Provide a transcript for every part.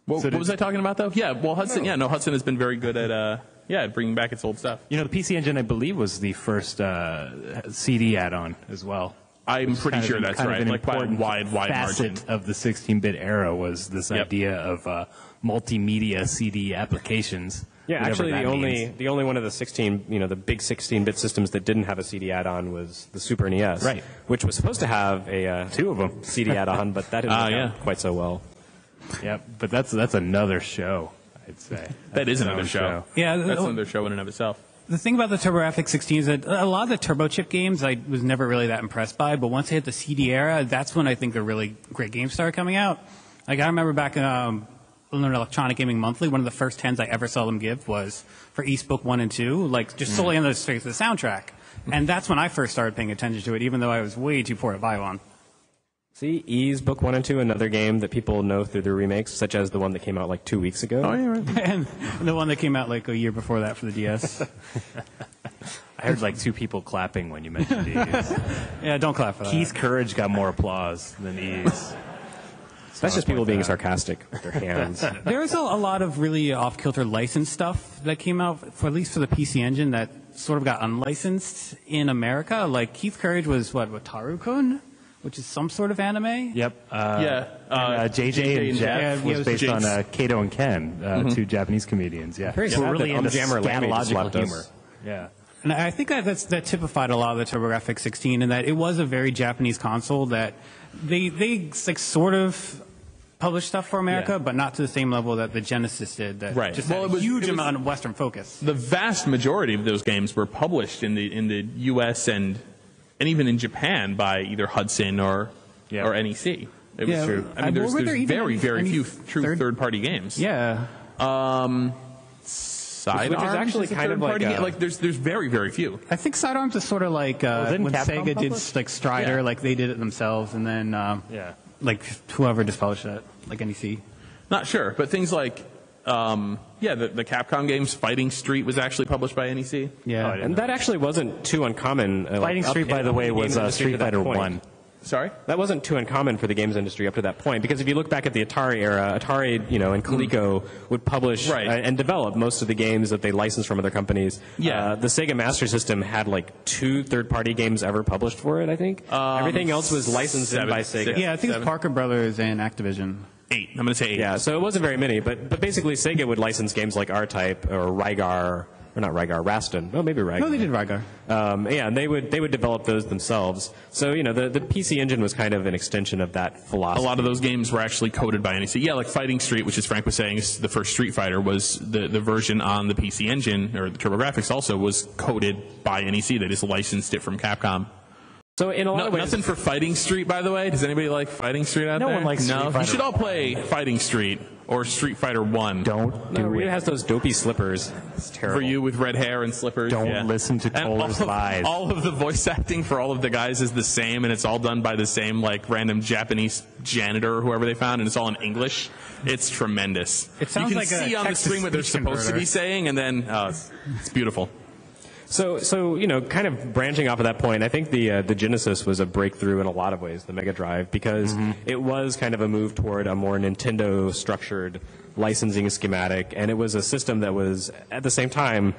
What was I talking about, though? Yeah, well, Hudson. Yeah, no, Hudson has been very good at bringing back its old stuff. You know, the PC Engine, I believe, was the first CD add-on as well. I'm pretty sure that's right. An like by a wide margin of the 16-bit era was this idea of multimedia CD applications. Yeah, actually, the only one of the 16, the big 16-bit systems that didn't have a CD add-on was the Super NES, right? Which was supposed to have a two of them CD add-on, but that didn't work out quite so well. Yeah, but that's another show, I'd say. That is another show. Yeah, that's another show in and of itself. The thing about the Turbografx 16 is that a lot of the turbo chip games I was never really that impressed by, but once they hit the CD era, that's when I think the really great games started coming out. Like I remember back in Electronic Gaming Monthly, one of the first 10s I ever saw them give was for East Book 1 and 2, like just solely on the strength of the soundtrack. And that's when I first started paying attention to it, even though I was way too poor to buy one. See, Ys Book 1 and 2, another game that people know through the remakes, such as the one that came out like 2 weeks ago. Oh, yeah, right. And the one that came out like a year before that for the DS. I heard like two people clapping when you mentioned Ys. Yeah, don't clap for that. Keith Courage got more applause than Ys. That's just people being sarcastic with their hands. There was a lot of really off-kilter licensed stuff that came out, at least for the PC Engine, that sort of got unlicensed in America. Like Keith Courage was, Wataru-kun? Which is some sort of anime? Yep. JJ and Jeff was based on Kato and Ken, two Japanese comedians. Yeah, very sad really into scatological humor. Yeah. And I think that typified a lot of the Turbografx 16 in that it was a very Japanese console that they like sort of published stuff for America, but not to the same level that the Genesis did. That just had a huge amount of Western focus. The vast majority of those games were published in the U.S. and even in Japan by either Hudson or NEC. It was true. I mean, there's very few true third-party games. Yeah. Sidearms is actually kind of like there's very few. I think Sidearms is sort of like when Sega did like Strider, like they did it themselves, and then like whoever just published that, like NEC. Not sure, but things like the Capcom games, Fighting Street was actually published by NEC. Yeah, and that actually wasn't too uncommon. Fighting Street, by the way, was Street Fighter 1. Sorry? That wasn't too uncommon for the games industry up to that point, because if you look back at the Atari era, Atari, and Coleco would publish and develop most of the games that they licensed from other companies. Yeah. The Sega Master System had like 2 third-party games ever published for it, I think. Everything else was licensed in by Sega. Yeah, I think it's Parker Brothers and Activision. 8. I'm going to say 8. Yeah, so it wasn't very many, but basically Sega would license games like R-Type or Rygar, or not Rygar, Raston. Oh, maybe Rygar. No, they did Rygar. And they would develop those themselves. So, the PC Engine was kind of an extension of that philosophy. A lot of those games were actually coded by NEC. Yeah, like Fighting Street, which, as Frank was saying, is the first Street Fighter, was the version on the PC Engine, or the Turbografx also, was coded by NEC. They just licensed it from Capcom. So in a lot of ways, nothing for Fighting Street, by the way. Does anybody like Fighting Street out there? No one likes Street Fighter. You should all play Fighting Street or Street Fighter 1. Don't do Rita it. has those dopey slippers. It's terrible. For you with red hair and slippers. Don't listen to Kohler's lies. All of the voice acting for all of the guys is the same, and it's all done by the same like random Japanese janitor or whoever they found, and it's all in English. It's tremendous. It sounds you can like see a on the Texas screen what they're speech supposed to be converter. saying, and then it's beautiful. So kind of branching off of that point, I think the Genesis was a breakthrough in a lot of ways, the Mega Drive, because it was kind of a move toward a more Nintendo-structured licensing schematic, and it was a system that was, at the same time,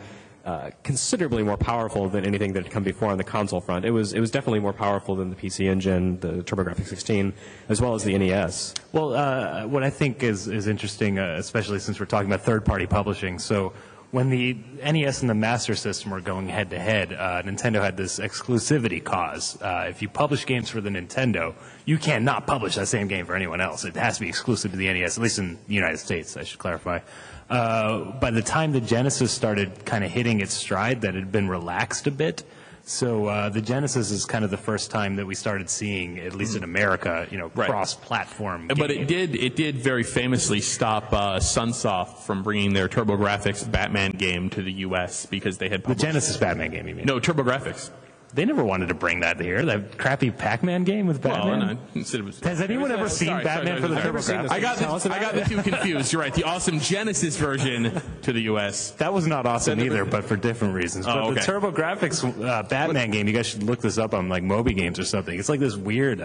considerably more powerful than anything that had come before on the console front. It was definitely more powerful than the PC Engine, the Turbografx 16, as well as the NES. Well, what I think is interesting, especially since we're talking about third-party publishing, so when the NES and the Master System were going head-to-head, Nintendo had this exclusivity clause. If you publish games for the Nintendo, you cannot publish that same game for anyone else. It has to be exclusive to the NES, at least in the United States, I should clarify. By the time the Genesis started kind of hitting its stride, that had been relaxed a bit. So the Genesis is kind of the first time that we started seeing, at least in America, cross-platform But gaming. it did very famously stop Sunsoft from bringing their Turbografx Batman game to the U.S. because they had published The Genesis Batman game, you mean? No, Turbografx. They never wanted to bring that here. That crappy Pac-Man game with Batman. Well, has anyone ever seen Batman for the Turbografx? I got the two confused. You're right. The awesome Genesis version to the U.S. That was not awesome either, but for different reasons. But the Turbografx Batman game, you guys should look this up on like Moby Games or something. It's like this weird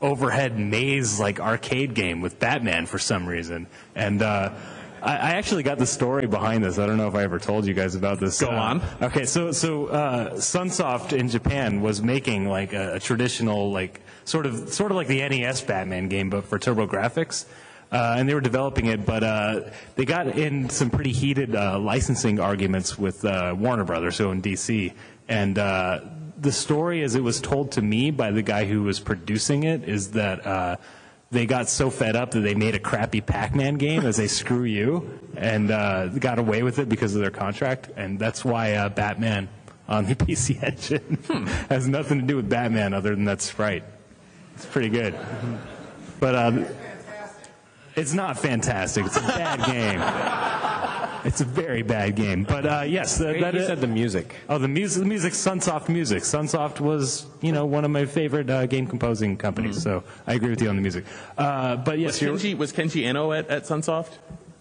overhead maze like arcade game with Batman for some reason. And I actually got the story behind this. I don't know if I ever told you guys about this. Go on. Okay, so Sunsoft in Japan was making like a traditional, like sort of like the NES Batman game, but for Turbografx. And they were developing it, but they got in some pretty heated licensing arguments with Warner Brothers, who in DC. And the story, as it was told to me by the guy who was producing it, is that they got so fed up that they made a crappy Pac-Man game as a screw you, and got away with it because of their contract. And that's why Batman on the PC Engine has nothing to do with Batman other than that sprite. It's pretty good. But it's not fantastic. It's a bad game. It's a very bad game. But yes, you said the music. Oh, the music, Sunsoft Music. Sunsoft was, one of my favorite game composing companies. So I agree with you on the music. But yes, was Kenji Anno at Sunsoft?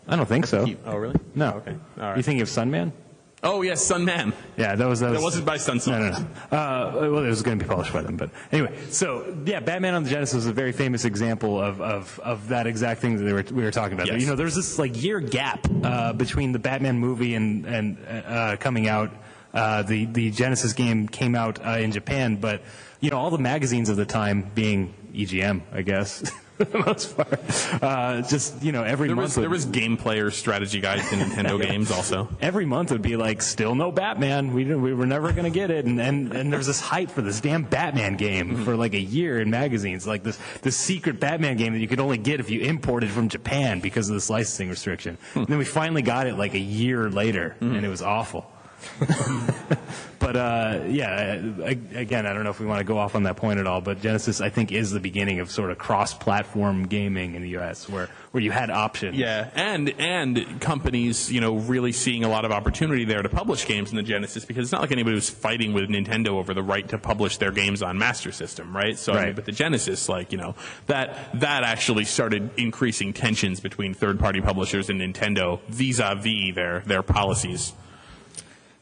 I don't think so. Oh, really? No. Oh, okay. All right. You thinking of Sunman? Oh, yes, Sunman. Yeah, that wasn't by Sunsoft. No. Well, it was going to be published by them, but anyway. So, yeah, Batman on the Genesis is a very famous example of that exact thing that we were talking about. Yes. There's this year gap between the Batman movie and coming out. The Genesis game came out in Japan, but all the magazines of the time, being EGM, I guess. For the most part. Every month. There was game player strategy guides to Nintendo games also. Every month would be like, still no Batman. We were never going to get it. And there's this hype for this damn Batman game for like a year in magazines. Like this secret Batman game that you could only get if you imported from Japan because of this licensing restriction. And then we finally got it like a year later, and it was awful. But again, I don't know if we want to go off on that point at all, but Genesis, I think, is the beginning of sort of cross-platform gaming in the U.S., where you had options. Yeah, and companies, really seeing a lot of opportunity there to publish games in the Genesis, because it's not like anybody was fighting with Nintendo over the right to publish their games on Master System, right? So, right. But the Genesis, that actually started increasing tensions between third-party publishers and Nintendo vis-a-vis their policies.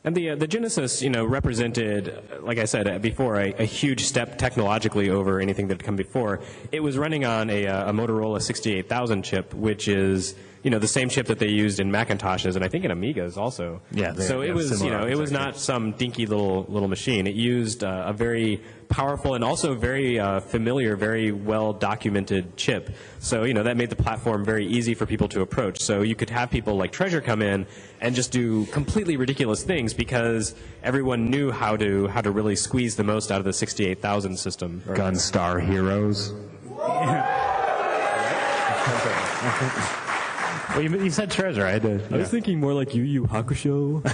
And the Genesis, represented, like I said before, a huge step technologically over anything that had come before. It was running on a Motorola 68000 chip, which is, the same chip that they used in Macintoshes and I think in Amigas also. Yeah. So it was, it was not some dinky little machine. It used a very powerful and also very familiar, very well documented chip. So that made the platform very easy for people to approach. So you could have people like Treasure come in and just do completely ridiculous things because everyone knew how to really squeeze the most out of the 68000 system. Gunstar Heroes. Well, you said Treasure. I was thinking more like Yu Hakusho.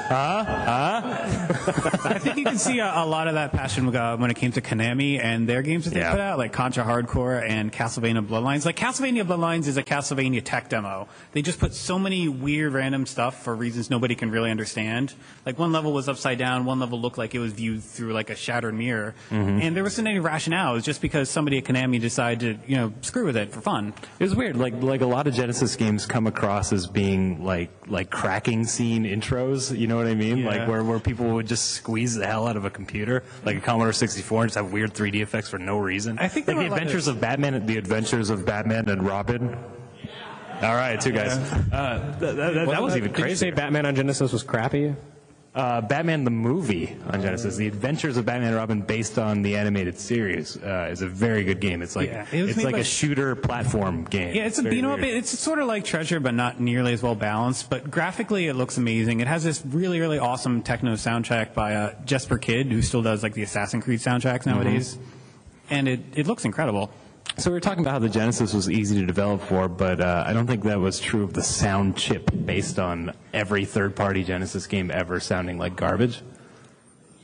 I think you can see a lot of that passion when it came to Konami and their games that they put out, like Contra Hardcore and Castlevania Bloodlines. Like, Castlevania Bloodlines is a Castlevania tech demo. They just put so many weird, random stuff for reasons nobody can really understand. Like, one level was upside down, one level looked like it was viewed through, like, a shattered mirror. Mm-hmm. And there wasn't any rationale. It was just because somebody at Konami decided to, screw with it for fun. It was weird. Like a lot of Genesis games come across as being like cracking scene intros, you know what I mean? Yeah. Like where people would just squeeze the hell out of a computer, like a Commodore 64, and just have weird 3D effects for no reason. I think like the Adventures of Batman and Robin. All right, two guys. That was even crazy. Did you say Batman on Genesis was crappy? Batman the movie on Genesis, The Adventures of Batman and Robin, based on the animated series, is a very good game. It's like a shooter platform game. Yeah, it's a beat 'em up. It's sort of like Treasure, but not nearly as well balanced. But graphically, it looks amazing. It has this really, really awesome techno soundtrack by Jesper Kyd, who still does like the Assassin's Creed soundtracks nowadays, and it looks incredible. So we were talking about how the Genesis was easy to develop for, but I don't think that was true of the sound chip based on every third-party Genesis game ever sounding like garbage.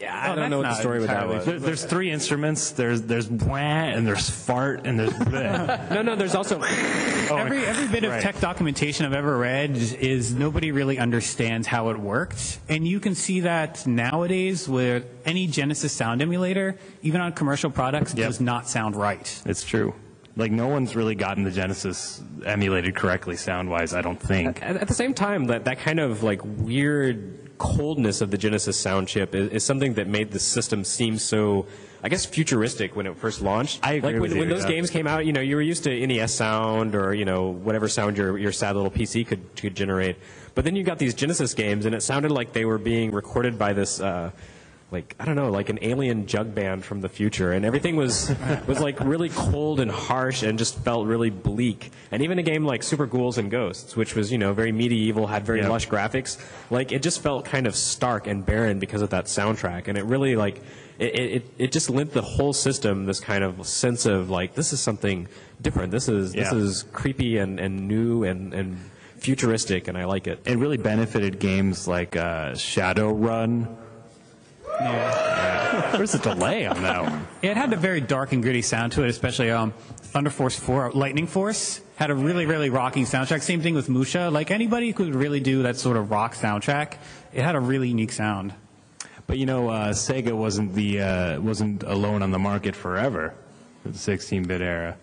Yeah, I don't know what the story with that was. There's 3 instruments. There's wah, and there's fart, and there's bleh. No, there's also... Every bit of tech documentation I've ever read is nobody really understands how it worked. And you can see that nowadays with any Genesis sound emulator, even on commercial products, does not sound right. It's true. Like, no one's really gotten the Genesis emulated correctly sound-wise, I don't think. At the same time, that kind of, like, weird coldness of the Genesis sound chip is something that made the system seem so, I guess, futuristic when it first launched. I agree with you. When those games came out, you were used to NES sound or, whatever sound your sad little PC could generate. But then you got these Genesis games, and it sounded like they were being recorded by this... like, I don't know, like an alien jug band from the future, and everything was like really cold and harsh and just felt really bleak. And even a game like Super Ghouls and Ghosts, which was, very medieval, had very lush graphics, like it just felt kind of stark and barren because of that soundtrack. And it really like it just lent the whole system this kind of sense of like, this is something different. This is creepy and new and futuristic, and I like it. It really benefited games like Shadowrun. Yeah. There's a delay on that one. It had a very dark and gritty sound to it, especially Thunder Force 4, Lightning Force had a really, really rocking soundtrack. Same thing with Musha. Like, anybody could really do that sort of rock soundtrack. It had a really unique sound. But, Sega wasn't alone on the market forever, the 16-bit era.